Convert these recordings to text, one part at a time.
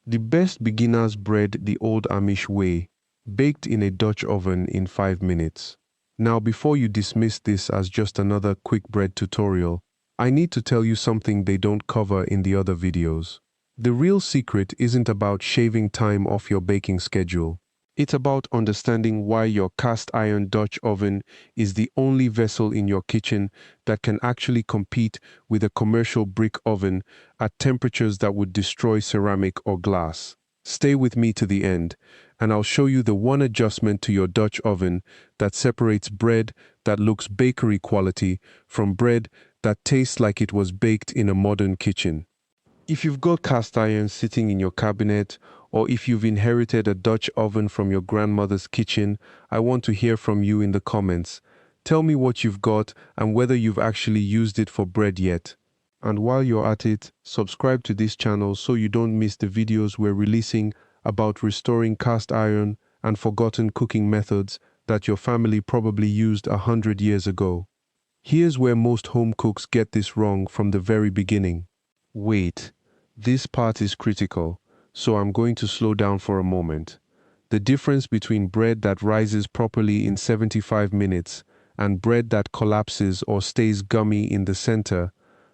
The best beginner's bread the old Amish way, baked in a Dutch oven in 5 minutes. Now before you dismiss this as just another quick bread tutorial, I need to tell you something they don't cover in the other videos. The real secret isn't about shaving time off your baking schedule. It's about understanding why your cast iron Dutch oven is the only vessel in your kitchen that can actually compete with a commercial brick oven at temperatures that would destroy ceramic or glass. Stay with me to the end, and I'll show you the one adjustment to your Dutch oven that separates bread that looks bakery quality from bread that tastes like it was baked in a modern kitchen. If you've got cast iron sitting in your cabinet, or if you've inherited a Dutch oven from your grandmother's kitchen, I want to hear from you in the comments. Tell me what you've got and whether you've actually used it for bread yet. And while you're at it, subscribe to this channel so you don't miss the videos we're releasing about restoring cast iron and forgotten cooking methods that your family probably used 100 years ago. Here's where most home cooks get this wrong from the very beginning. Wait, this part is critical, so I'm going to slow down for a moment. The difference between bread that rises properly in 75 minutes and bread that collapses or stays gummy in the center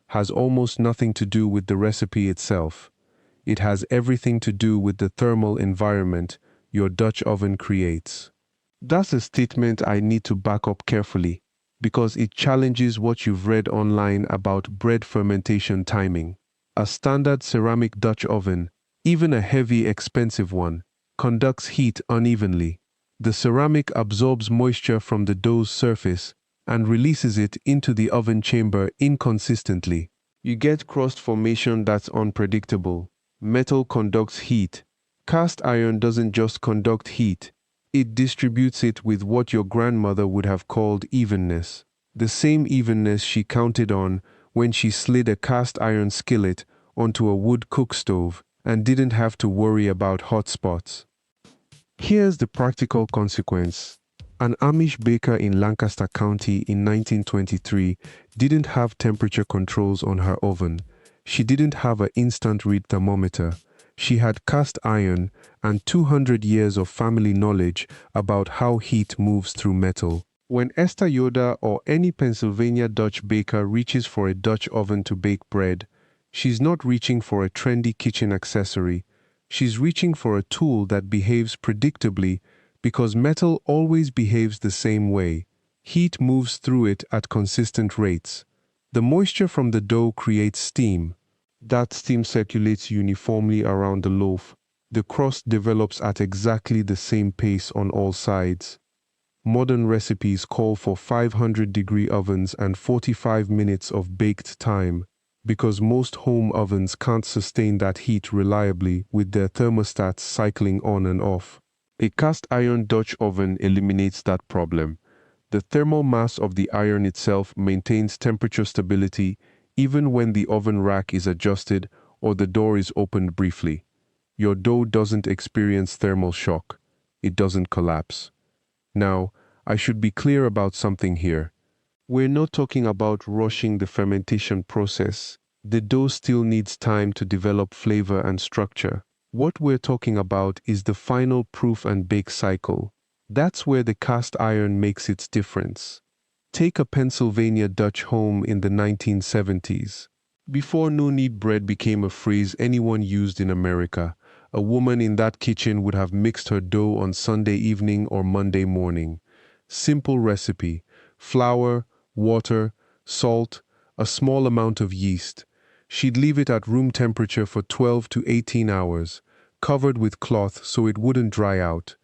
has almost nothing to do with the recipe itself. It has everything to do with the thermal environment your Dutch oven creates. That's a statement I need to back up carefully, because it challenges what you've read online about bread fermentation timing. A standard ceramic Dutch oven, even a heavy, expensive one, conducts heat unevenly. The ceramic absorbs moisture from the dough's surface and releases it into the oven chamber inconsistently. You get crust formation that's unpredictable. Metal conducts heat. Cast iron doesn't just conduct heat, it distributes it with what your grandmother would have called evenness. The same evenness she counted on when she slid a cast iron skillet onto a wood cook stove and didn't have to worry about hot spots. Here's the practical consequence. An Amish baker in Lancaster County in 1923 didn't have temperature controls on her oven. She didn't have an instant read thermometer. She had cast iron and 200 years of family knowledge about how heat moves through metal. When Esther Yoder or any Pennsylvania Dutch baker reaches for a Dutch oven to bake bread, she's not reaching for a trendy kitchen accessory. She's reaching for a tool that behaves predictably because metal always behaves the same way. Heat moves through it at consistent rates. The moisture from the dough creates steam. That steam circulates uniformly around the loaf. The crust develops at exactly the same pace on all sides. Modern recipes call for 500-degree ovens and 45 minutes of baked time, because most home ovens can't sustain that heat reliably with their thermostats cycling on and off. A cast iron Dutch oven eliminates that problem. The thermal mass of the iron itself maintains temperature stability even when the oven rack is adjusted or the door is opened briefly. Your dough doesn't experience thermal shock. It doesn't collapse. Now, I should be clear about something here. We're not talking about rushing the fermentation process. The dough still needs time to develop flavor and structure. What we're talking about is the final proof and bake cycle. That's where the cast iron makes its difference. Take a Pennsylvania Dutch home in the 1970s. Before no-knead bread became a phrase anyone used in America, a woman in that kitchen would have mixed her dough on Sunday evening or Monday morning. Simple recipe: flour, water, salt, a small amount of yeast. She'd leave it at room temperature for 12 to 18 hours, covered with cloth so it wouldn't dry out.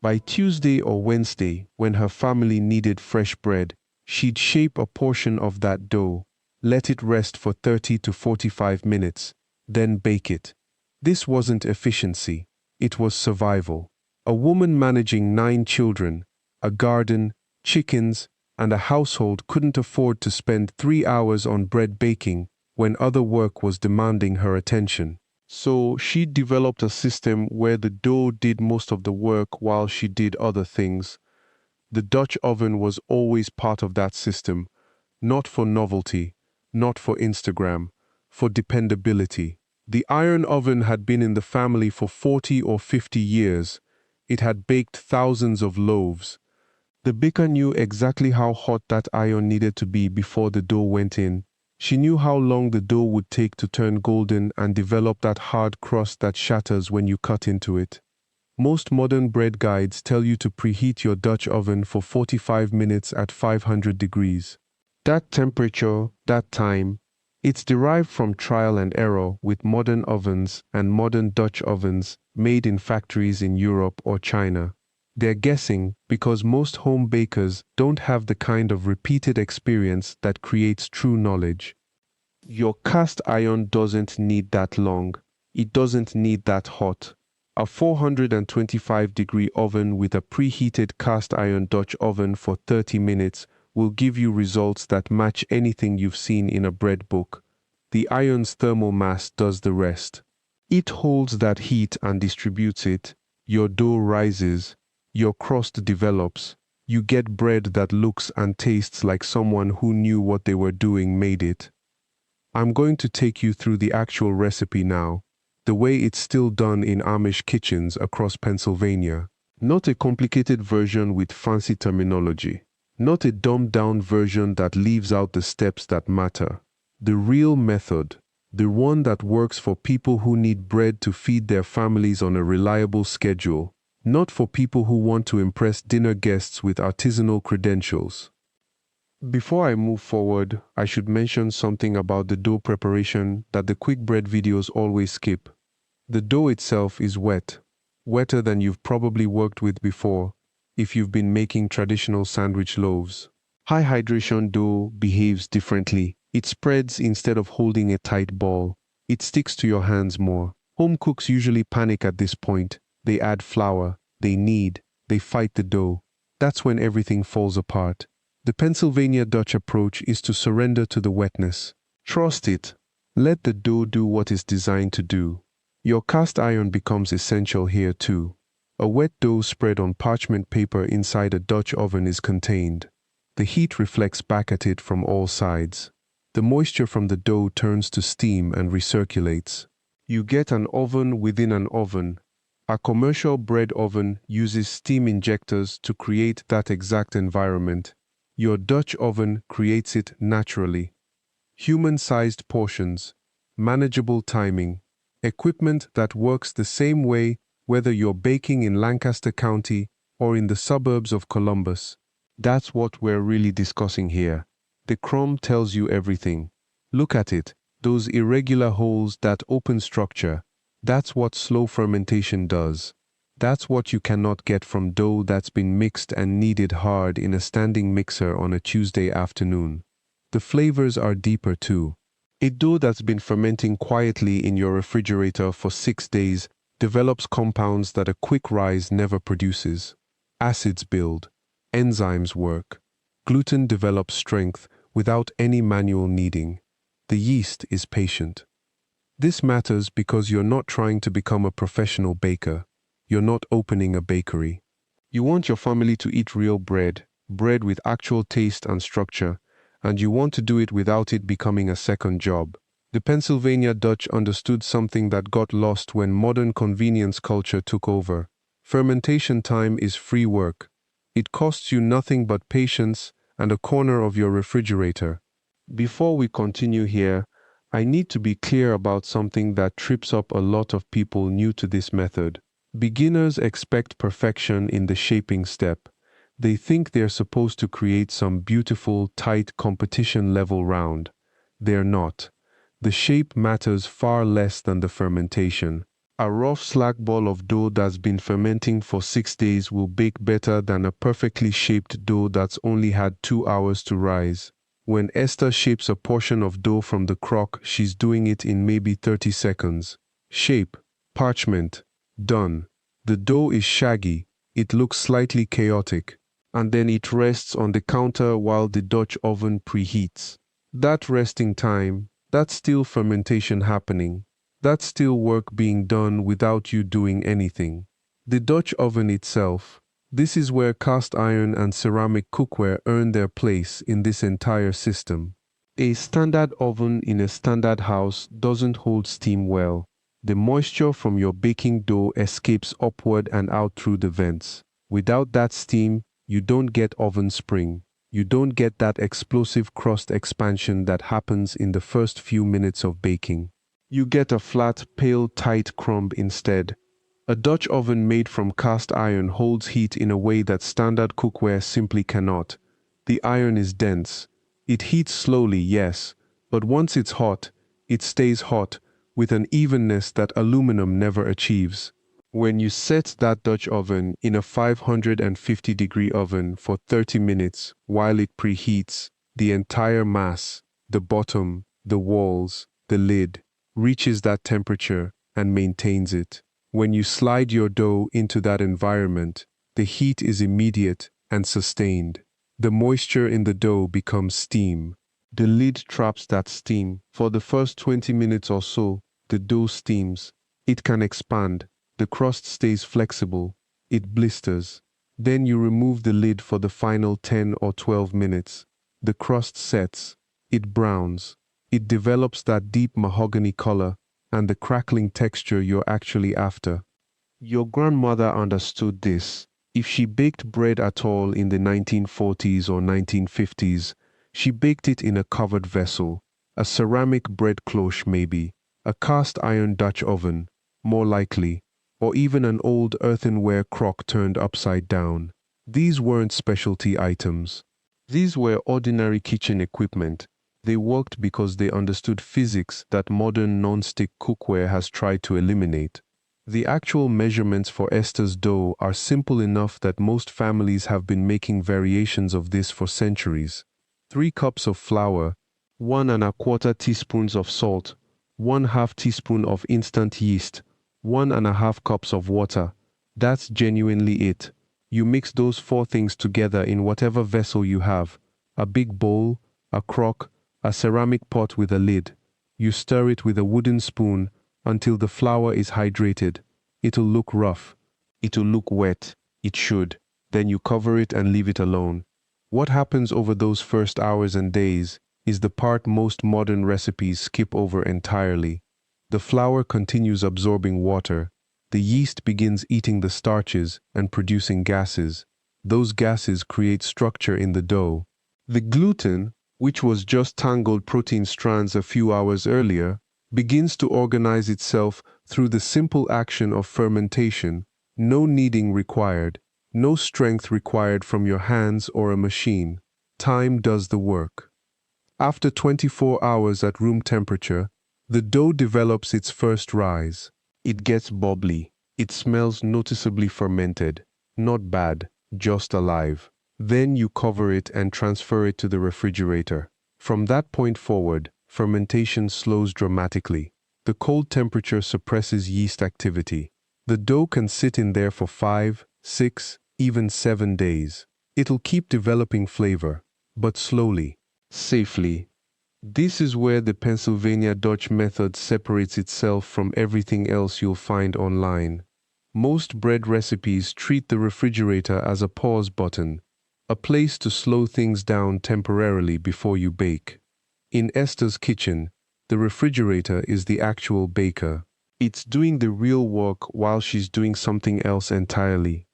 By Tuesday or Wednesday, when her family needed fresh bread, she'd shape a portion of that dough, let it rest for 30 to 45 minutes, then bake it. This wasn't efficiency, it was survival. A woman managing 9 children, a garden, chickens, and a household couldn't afford to spend 3 hours on bread baking when other work was demanding her attention. So she developed a system where the dough did most of the work while she did other things. The Dutch oven was always part of that system, not for novelty, not for Instagram, for dependability. The iron oven had been in the family for 40 or 50 years. It had baked thousands of loaves. The baker knew exactly how hot that iron needed to be before the dough went in. She knew how long the dough would take to turn golden and develop that hard crust that shatters when you cut into it. Most modern bread guides tell you to preheat your Dutch oven for 45 minutes at 500 degrees. That temperature, that time, it's derived from trial and error with modern ovens and modern Dutch ovens made in factories in Europe or China. They're guessing because most home bakers don't have the kind of repeated experience that creates true knowledge. Your cast iron doesn't need that long. It doesn't need that hot. A 425-degree oven with a preheated cast iron Dutch oven for 30 minutes will give you results that match anything you've seen in a bread book. The iron's thermal mass does the rest. It holds that heat and distributes it. Your dough rises. Your crust develops. You get bread that looks and tastes like someone who knew what they were doing made it. I'm going to take you through the actual recipe now, the way it's still done in Amish kitchens across Pennsylvania. Not a complicated version with fancy terminology. Not a dumbed-down version that leaves out the steps that matter. The real method, the one that works for people who need bread to feed their families on a reliable schedule, not for people who want to impress dinner guests with artisanal credentials. Before I move forward, I should mention something about the dough preparation that the quick bread videos always skip. The dough itself is wet, wetter than you've probably worked with before if you've been making traditional sandwich loaves. High hydration dough behaves differently. It spreads instead of holding a tight ball. It sticks to your hands more. Home cooks usually panic at this point. They add flour, they knead, they fight the dough. That's when everything falls apart. The Pennsylvania Dutch approach is to surrender to the wetness. Trust it. Let the dough do what it's designed to do. Your cast iron becomes essential here too. A wet dough spread on parchment paper inside a Dutch oven is contained. The heat reflects back at it from all sides. The moisture from the dough turns to steam and recirculates. You get an oven within an oven. A commercial bread oven uses steam injectors to create that exact environment. Your Dutch oven creates it naturally. Human-sized portions, manageable timing, equipment that works the same way whether you're baking in Lancaster County or in the suburbs of Columbus. That's what we're really discussing here. The crumb tells you everything. Look at it, those irregular holes, that open structure. That's what slow fermentation does. That's what you cannot get from dough that's been mixed and kneaded hard in a standing mixer on a Tuesday afternoon. The flavors are deeper too. A dough that's been fermenting quietly in your refrigerator for 6 days develops compounds that a quick rise never produces. Acids build. Enzymes work. Gluten develops strength without any manual kneading. The yeast is patient. This matters because you're not trying to become a professional baker. You're not opening a bakery. You want your family to eat real bread, bread with actual taste and structure, and you want to do it without it becoming a second job. The Pennsylvania Dutch understood something that got lost when modern convenience culture took over. Fermentation time is free work. It costs you nothing but patience and a corner of your refrigerator. Before we continue here, I need to be clear about something that trips up a lot of people new to this method. Beginners expect perfection in the shaping step. They think they're supposed to create some beautiful, tight competition-level round. They're not. The shape matters far less than the fermentation. A rough slack ball of dough that's been fermenting for 6 days will bake better than a perfectly shaped dough that's only had 2 hours to rise. When Esther shapes a portion of dough from the crock, she's doing it in maybe 30 seconds. Shape, parchment, done. The dough is shaggy, it looks slightly chaotic, and then it rests on the counter while the Dutch oven preheats. That resting time, that's still fermentation happening. That's still work being done without you doing anything. The Dutch oven itself, this is where cast iron and ceramic cookware earn their place in this entire system. A standard oven in a standard house doesn't hold steam well. The moisture from your baking dough escapes upward and out through the vents. Without that steam, you don't get oven spring. You don't get that explosive crust expansion that happens in the first few minutes of baking. You get a flat, pale, tight crumb instead. A Dutch oven made from cast iron holds heat in a way that standard cookware simply cannot. The iron is dense. It heats slowly, yes, but once it's hot, it stays hot, with an evenness that aluminum never achieves. When you set that Dutch oven in a 550-degree oven for 30 minutes while it preheats, the entire mass, the bottom, the walls, the lid, reaches that temperature and maintains it. When you slide your dough into that environment, the heat is immediate and sustained. The moisture in the dough becomes steam. The lid traps that steam. For the first 20 minutes or so, the dough steams. It can expand. The crust stays flexible. It blisters. Then you remove the lid for the final 10 or 12 minutes. The crust sets. It browns. It develops that deep mahogany color and the crackling texture you're actually after. Your grandmother understood this. If she baked bread at all in the 1940s or 1950s, she baked it in a covered vessel, a ceramic bread cloche maybe, a cast iron Dutch oven, more likely, or even an old earthenware crock turned upside down. These weren't specialty items. These were ordinary kitchen equipment. They worked because they understood physics that modern non-stick cookware has tried to eliminate. The actual measurements for Esther's dough are simple enough that most families have been making variations of this for centuries. 3 cups of flour, 1¼ teaspoons of salt, 1/2 teaspoon of instant yeast, 1½ cups of water. That's genuinely it. You mix those 4 things together in whatever vessel you have, a big bowl, a crock, a ceramic pot with a lid. You stir it with a wooden spoon until the flour is hydrated. It'll look rough. It'll look wet. It should. Then you cover it and leave it alone. What happens over those first hours and days is the part most modern recipes skip over entirely. The flour continues absorbing water. The yeast begins eating the starches and producing gases. Those gases create structure in the dough. The gluten, which was just tangled protein strands a few hours earlier, begins to organize itself through the simple action of fermentation. No kneading required, no strength required from your hands or a machine. Time does the work. After 24 hours at room temperature, the dough develops its first rise. It gets bubbly. It smells noticeably fermented. Not bad, just alive. Then you cover it and transfer it to the refrigerator. From that point forward, fermentation slows dramatically. The cold temperature suppresses yeast activity. The dough can sit in there for 5, 6, even 7 days. It'll keep developing flavor, but slowly, safely. This is where the Pennsylvania Dutch method separates itself from everything else you'll find online. Most bread recipes treat the refrigerator as a pause button, a place to slow things down temporarily before you bake. In Esther's kitchen, the refrigerator is the actual baker. It's doing the real work while she's doing something else entirely.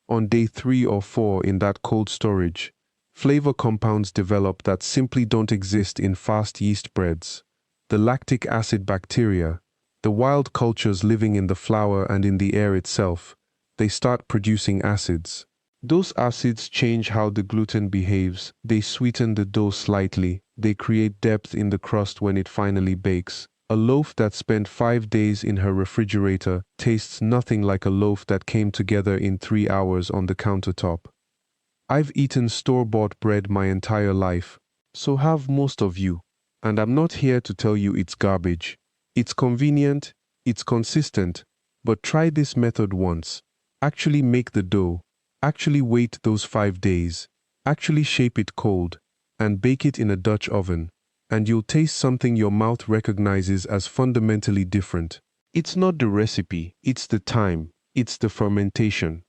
On day 3 or 4 in that cold storage, flavor compounds develop that simply don't exist in fast yeast breads. The lactic acid bacteria, the wild cultures living in the flour and in the air itself, they start producing acids. Those acids change how the gluten behaves. They sweeten the dough slightly. They create depth in the crust when it finally bakes. A loaf that spent 5 days in her refrigerator tastes nothing like a loaf that came together in 3 hours on the countertop. I've eaten store-bought bread my entire life, so have most of you. And I'm not here to tell you it's garbage. It's convenient, it's consistent, but try this method once. Actually make the dough. Actually wait those 5 days. Actually shape it cold and bake it in a Dutch oven, and you'll taste something your mouth recognizes as fundamentally different. It's not the recipe, it's the time, it's the fermentation.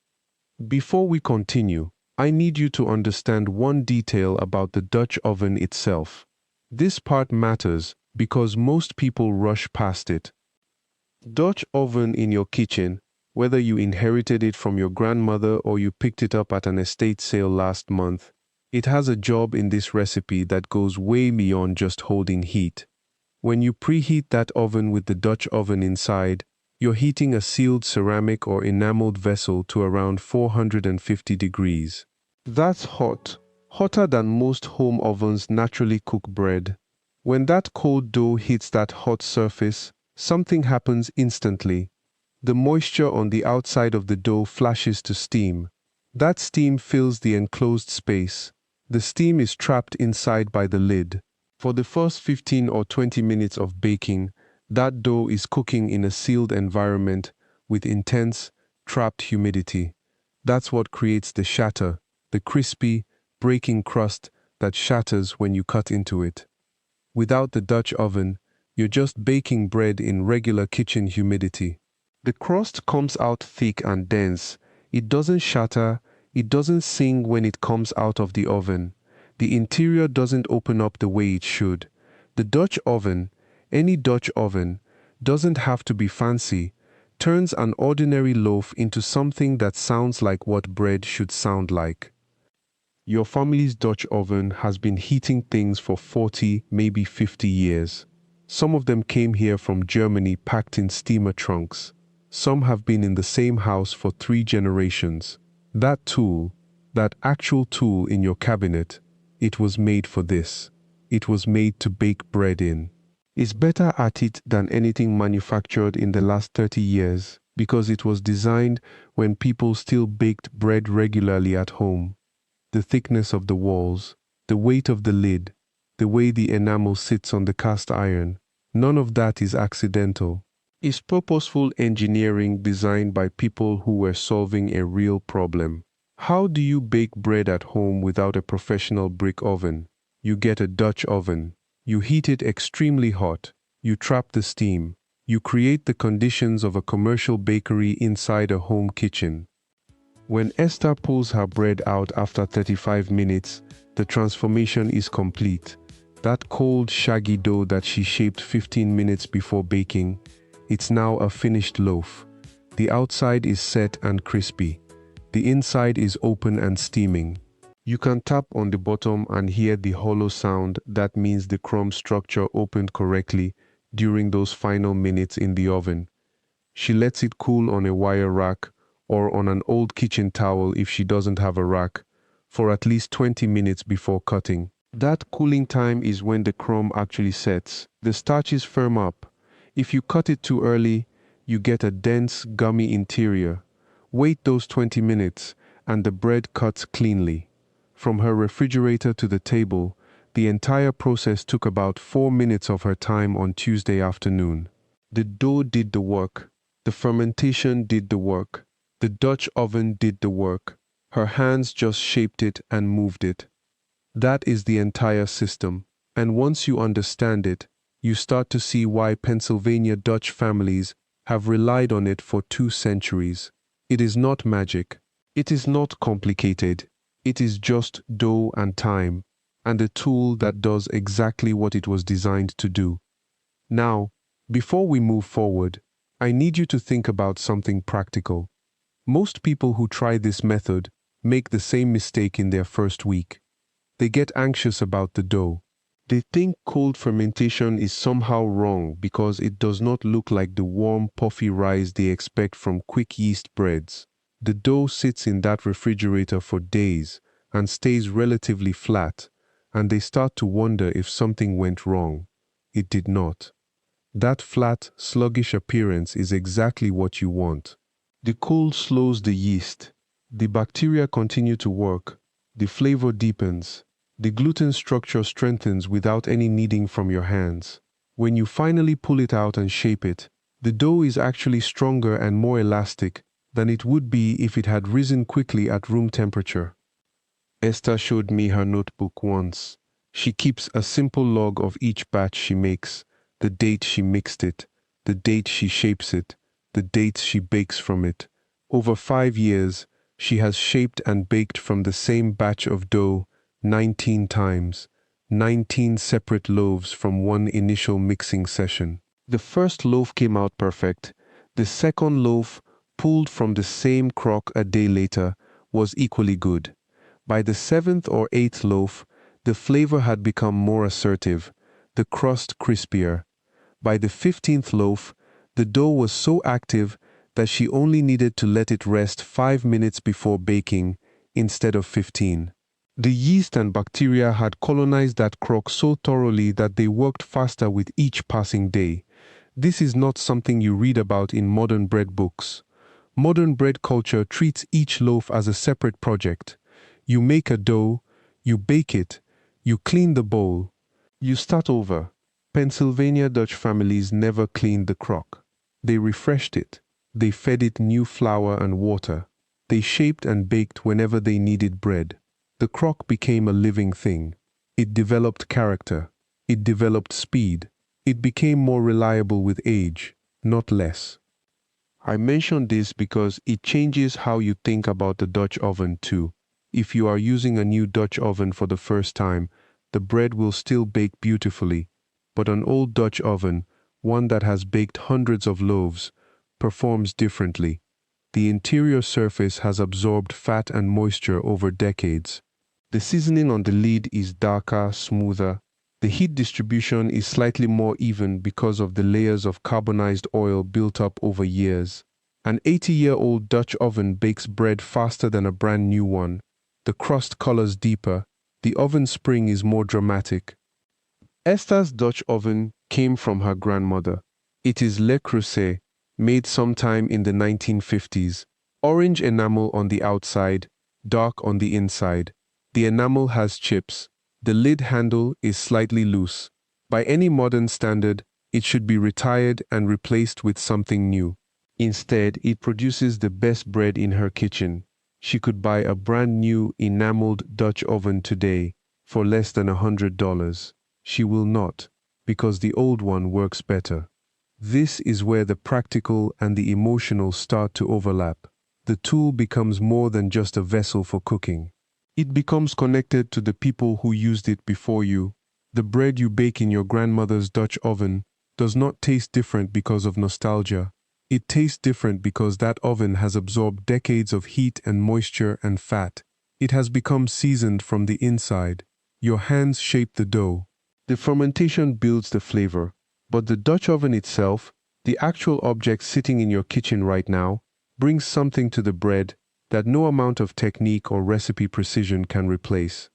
Before we continue, I need you to understand one detail about the Dutch oven itself. This part matters because most people rush past it. Dutch oven in your kitchen, whether you inherited it from your grandmother or you picked it up at an estate sale last month, it has a job in this recipe that goes way beyond just holding heat. When you preheat that oven with the Dutch oven inside, you're heating a sealed ceramic or enameled vessel to around 450 degrees. That's hot, hotter than most home ovens naturally cook bread. When that cold dough hits that hot surface, something happens instantly. The moisture on the outside of the dough flashes to steam. That steam fills the enclosed space. The steam is trapped inside by the lid. For the first 15 or 20 minutes of baking, that dough is cooking in a sealed environment with intense, trapped humidity. That's what creates the shatter, the crispy, breaking crust that shatters when you cut into it. Without the Dutch oven, you're just baking bread in regular kitchen humidity. The crust comes out thick and dense. It doesn't shatter, it doesn't sing when it comes out of the oven. The interior doesn't open up the way it should. The Dutch oven, any Dutch oven, doesn't have to be fancy, turns an ordinary loaf into something that sounds like what bread should sound like. Your family's Dutch oven has been heating things for 40, maybe 50 years. Some of them came here from Germany packed in steamer trunks. Some have been in the same house for 3 generations. That tool, that actual tool in your cabinet, it was made for this. It was made to bake bread in. It's better at it than anything manufactured in the last 30 years because it was designed when people still baked bread regularly at home. The thickness of the walls, the weight of the lid, the way the enamel sits on the cast iron, none of that is accidental. It's purposeful engineering designed by people who were solving a real problem. How do you bake bread at home without a professional brick oven? You get a Dutch oven. You heat it extremely hot. You trap the steam. You create the conditions of a commercial bakery inside a home kitchen. When Esther pulls her bread out after 35 minutes, the transformation is complete. That cold, shaggy dough that she shaped 15 minutes before baking, it's now a finished loaf. The outside is set and crispy. The inside is open and steaming. You can tap on the bottom and hear the hollow sound. That means the crumb structure opened correctly during those final minutes in the oven. She lets it cool on a wire rack or on an old kitchen towel if she doesn't have a rack, for at least 20 minutes before cutting. That cooling time is when the crumb actually sets. The starches firm up. If you cut it too early, you get a dense, gummy interior. Wait those 20 minutes, and the bread cuts cleanly. From her refrigerator to the table, the entire process took about 4 minutes of her time on Tuesday afternoon. The dough did the work. The fermentation did the work. The Dutch oven did the work. Her hands just shaped it and moved it. That is the entire system. And once you understand it, you start to see why Pennsylvania Dutch families have relied on it for 2 centuries. It is not magic. It is not complicated. It is just dough and time, and a tool that does exactly what it was designed to do. Now, before we move forward, I need you to think about something practical. Most people who try this method make the same mistake in their first week. They get anxious about the dough. They think cold fermentation is somehow wrong because it does not look like the warm, puffy rise they expect from quick yeast breads. The dough sits in that refrigerator for days and stays relatively flat, and they start to wonder if something went wrong. It did not. That flat, sluggish appearance is exactly what you want. The cold slows the yeast. The bacteria continue to work. The flavor deepens. The gluten structure strengthens without any kneading from your hands. When you finally pull it out and shape it, the dough is actually stronger and more elastic than it would be if it had risen quickly at room temperature. Esther showed me her notebook once. She keeps a simple log of each batch she makes, the date she mixed it, the date she shapes it, the dates she bakes from it. Over 5 years, she has shaped and baked from the same batch of dough 19 times. 19 separate loaves from one initial mixing session. The first loaf came out perfect. The second loaf, pulled from the same crock a day later, was equally good. By the seventh or eighth loaf, the flavor had become more assertive, the crust crispier. By the 15th loaf, the dough was so active that she only needed to let it rest 5 minutes before baking instead of 15. The yeast and bacteria had colonized that crock so thoroughly that they worked faster with each passing day. This is not something you read about in modern bread books. Modern bread culture treats each loaf as a separate project. You make a dough, you bake it, you clean the bowl, you start over. Pennsylvania Dutch families never cleaned the crock. They refreshed it. They fed it new flour and water. They shaped and baked whenever they needed bread. The crock became a living thing. It developed character. It developed speed. It became more reliable with age, not less. I mention this because it changes how you think about the Dutch oven too. If you are using a new Dutch oven for the first time, the bread will still bake beautifully, but an old Dutch oven, one that has baked hundreds of loaves, performs differently. The interior surface has absorbed fat and moisture over decades. The seasoning on the lid is darker, smoother. The heat distribution is slightly more even because of the layers of carbonized oil built up over years. An 80-year-old Dutch oven bakes bread faster than a brand new one. The crust colors deeper. The oven spring is more dramatic. Esther's Dutch oven came from her grandmother. It is Le Creuset, made sometime in the 1950s. Orange enamel on the outside, dark on the inside. The enamel has chips. The lid handle is slightly loose. By any modern standard, it should be retired and replaced with something new. Instead, it produces the best bread in her kitchen. She could buy a brand new enameled Dutch oven today for less than $100. She will not, because the old one works better. This is where the practical and the emotional start to overlap. The tool becomes more than just a vessel for cooking. It becomes connected to the people who used it before you. The bread you bake in your grandmother's Dutch oven does not taste different because of nostalgia. It tastes different because that oven has absorbed decades of heat and moisture and fat. It has become seasoned from the inside. Your hands shape the dough. The fermentation builds the flavor. But the Dutch oven itself, the actual object sitting in your kitchen right now, brings something to the bread that no amount of technique or recipe precision can replace.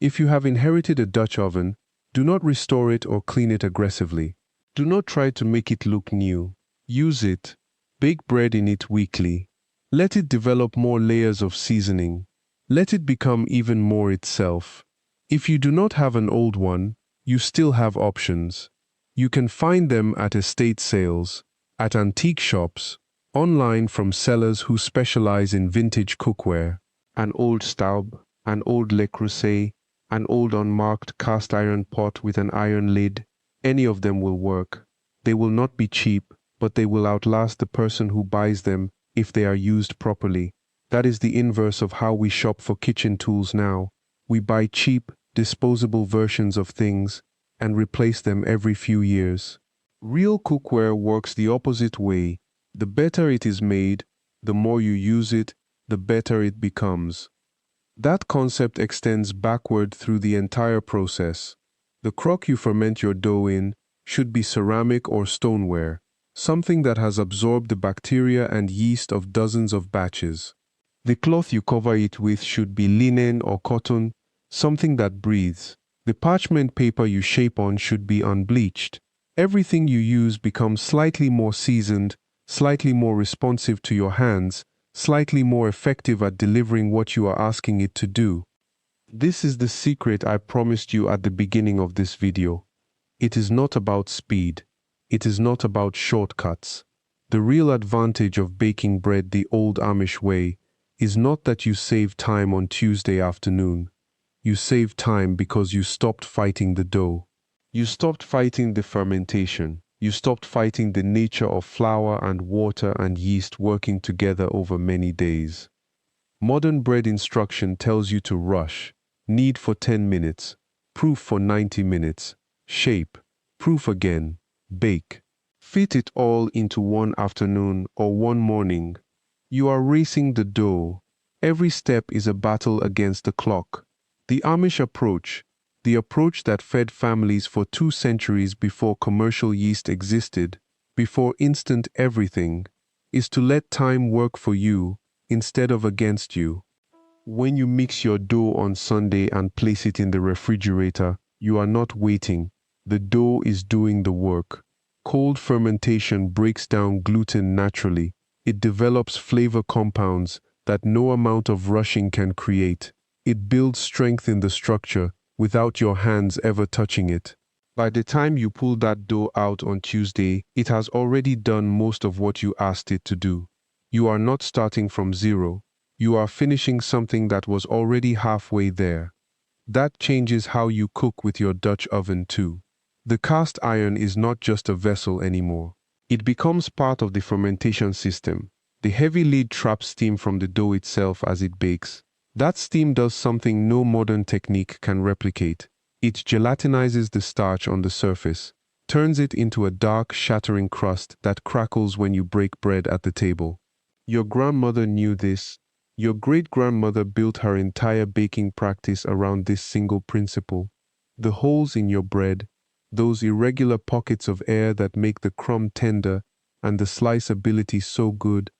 If you have inherited a Dutch oven, do not restore it or clean it aggressively. Do not try to make it look new. Use it. Bake bread in it weekly. Let it develop more layers of seasoning. Let it become even more itself. If you do not have an old one, you still have options. You can find them at estate sales, at antique shops, online from sellers who specialize in vintage cookware. An old Staub, an old Le Creuset, an old unmarked cast iron pot with an iron lid, any of them will work. They will not be cheap, but they will outlast the person who buys them if they are used properly. That is the inverse of how we shop for kitchen tools now. We buy cheap, disposable versions of things and replace them every few years. Real cookware works the opposite way. The better it is made, the more you use it, the better it becomes. That concept extends backward through the entire process. The crock you ferment your dough in should be ceramic or stoneware, something that has absorbed the bacteria and yeast of dozens of batches. The cloth you cover it with should be linen or cotton, something that breathes. The parchment paper you shape on should be unbleached. Everything you use becomes slightly more seasoned, slightly more responsive to your hands, slightly more effective at delivering what you are asking it to do. This is the secret I promised you at the beginning of this video. It is not about speed. It is not about shortcuts. The real advantage of baking bread the old Amish way is not that you save time on Tuesday afternoon. You save time because you stopped fighting the dough. You stopped fighting the fermentation. You stopped fighting the nature of flour and water and yeast working together over many days. Modern bread instruction tells you to rush, knead for 10 minutes, proof for 90 minutes. Shape, proof again. Bake. Fit it all into one afternoon or one morning. You are racing the dough. Every step is a battle against the clock. The Amish approach, the approach that fed families for 2 centuries before commercial yeast existed, before instant everything, is to let time work for you instead of against you. When you mix your dough on Sunday and place it in the refrigerator, you are not waiting. The dough is doing the work. Cold fermentation breaks down gluten naturally. It develops flavor compounds that no amount of rushing can create. It builds strength in the structure without your hands ever touching it. By the time you pull that dough out on Tuesday, it has already done most of what you asked it to do. You are not starting from zero. You are finishing something that was already halfway there. That changes how you cook with your Dutch oven too. The cast iron is not just a vessel anymore. It becomes part of the fermentation system. The heavy lid traps steam from the dough itself as it bakes. That steam does something no modern technique can replicate. It gelatinizes the starch on the surface, turns it into a dark, shattering crust that crackles when you break bread at the table. Your grandmother knew this. Your great-grandmother built her entire baking practice around this single principle. The holes in your bread, those irregular pockets of air that make the crumb tender and the slice ability so good,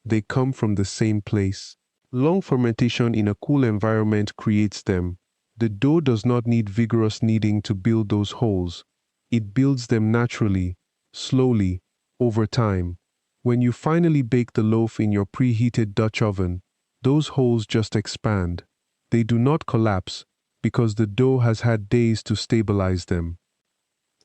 they come from the same place. Long fermentation in a cool environment creates them. The dough does not need vigorous kneading to build those holes. It builds them naturally, slowly, over time. When you finally bake the loaf in your preheated Dutch oven, those holes just expand. They do not collapse because the dough has had days to stabilize them.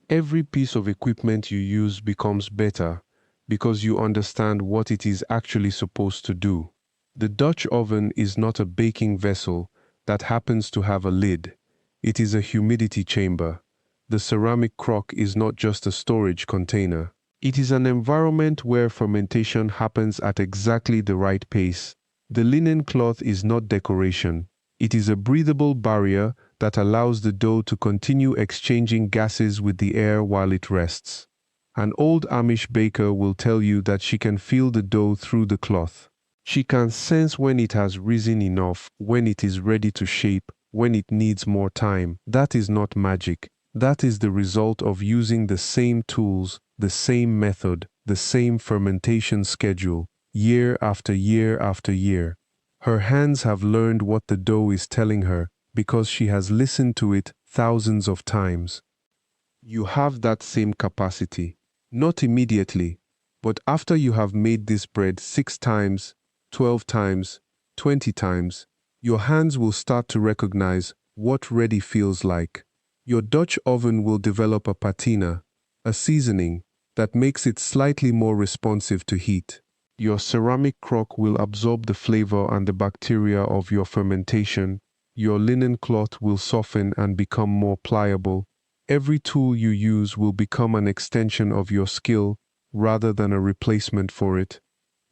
Every piece of equipment you use becomes better because you understand what it is actually supposed to do. The Dutch oven is not a baking vessel that happens to have a lid. It is a humidity chamber. The ceramic crock is not just a storage container. It is an environment where fermentation happens at exactly the right pace. The linen cloth is not decoration. It is a breathable barrier that allows the dough to continue exchanging gases with the air while it rests. An old Amish baker will tell you that she can feel the dough through the cloth. She can sense when it has risen enough, when it is ready to shape, when it needs more time. That is not magic. That is the result of using the same tools, the same method, the same fermentation schedule, year after year after year. Her hands have learned what the dough is telling her because she has listened to it thousands of times. You have that same capacity. Not immediately, but after you have made this bread 6 times, 12 times, 20 times, your hands will start to recognize what ready feels like. Your Dutch oven will develop a patina, a seasoning, that makes it slightly more responsive to heat. Your ceramic crock will absorb the flavor and the bacteria of your fermentation. Your linen cloth will soften and become more pliable. Every tool you use will become an extension of your skill rather than a replacement for it.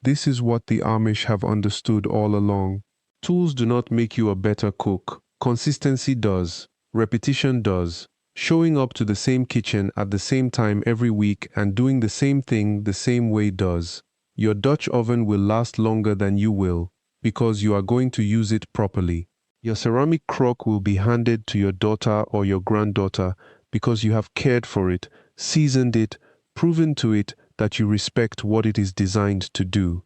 This is what the Amish have understood all along. Tools do not make you a better cook. Consistency does. Repetition does. Showing up to the same kitchen at the same time every week and doing the same thing the same way does. Your Dutch oven will last longer than you will because you are going to use it properly. Your ceramic crock will be handed to your daughter or your granddaughter because you have cared for it, seasoned it, proven to it that you respect what it is designed to do.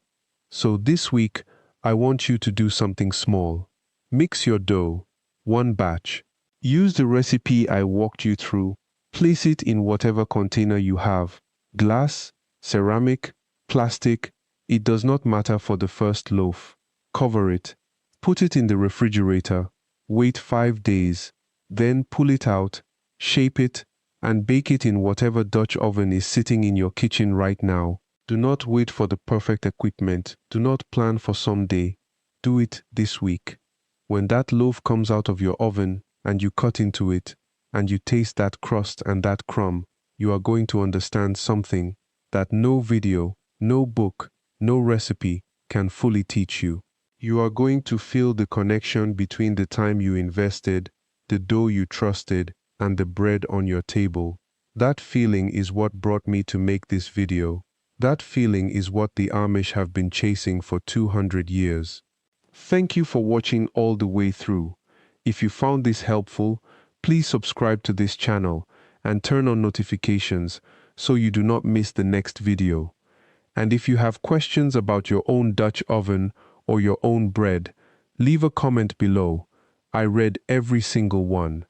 So this week, I want you to do something small. Mix your dough, one batch. Use the recipe I walked you through. Place it in whatever container you have. Glass, ceramic, plastic, it does not matter for the first loaf. Cover it. Put it in the refrigerator. Wait 5 days. Then pull it out, shape it, and bake it in whatever Dutch oven is sitting in your kitchen right now. Do not wait for the perfect equipment. Do not plan for someday. Do it this week. When that loaf comes out of your oven and you cut into it, and you taste that crust and that crumb, you are going to understand something that no video, no book, no recipe can fully teach you. You are going to feel the connection between the time you invested, the dough you trusted, and the bread on your table. That feeling is what brought me to make this video. That feeling is what the Amish have been chasing for 200 years. Thank you for watching all the way through. If you found this helpful, please subscribe to this channel and turn on notifications so you do not miss the next video. And if you have questions about your own Dutch oven or your own bread, leave a comment below. I read every single one.